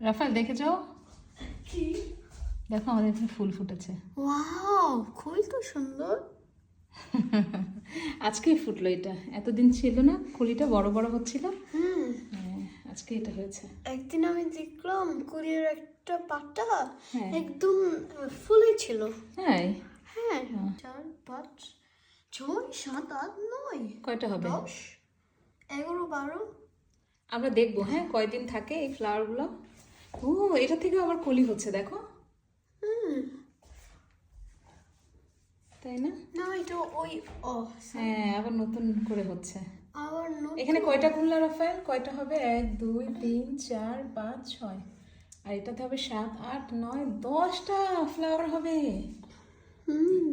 Rafale দেখে যাও, কি? দেখো আমাদের এখানে ফুল ফুটেছে। ওয়াও, খুবই তো সুন্দর। আজকেই ফুটলো এটা, এতদিন ছিল না, কুড়িটা বড় বড় হচ্ছিল। হুম, হ্যাঁ, আজকে এটা হয়েছে। একদিন আমি দেখলাম কুড়ির একটা পাতা হ্যাঁ। একদম ফুলে ছিল। হ্যাঁ, হ্যাঁ, 4, 5, 6, 7, 8, 9, কয়টা হবে 10, 11, 12। আমরা দেখবো। হ্যাঁ, কয়দিন থাকে এই ফ্লাওয়ারগুলো। ও, এটা থেকে আবার কলি হচ্ছে, দেখো। হুম, তাই না? না এটা ওই হ্যাঁ, আবার নতুন করে হচ্ছে। আবার এখানে কয়টা গুনলা রাফায়েল? কয়টা হবে? 1 2 3 4 5 6, আর এটাতে হবে 7 8 9 10টা ফ্লাওয়ার হবে। হুম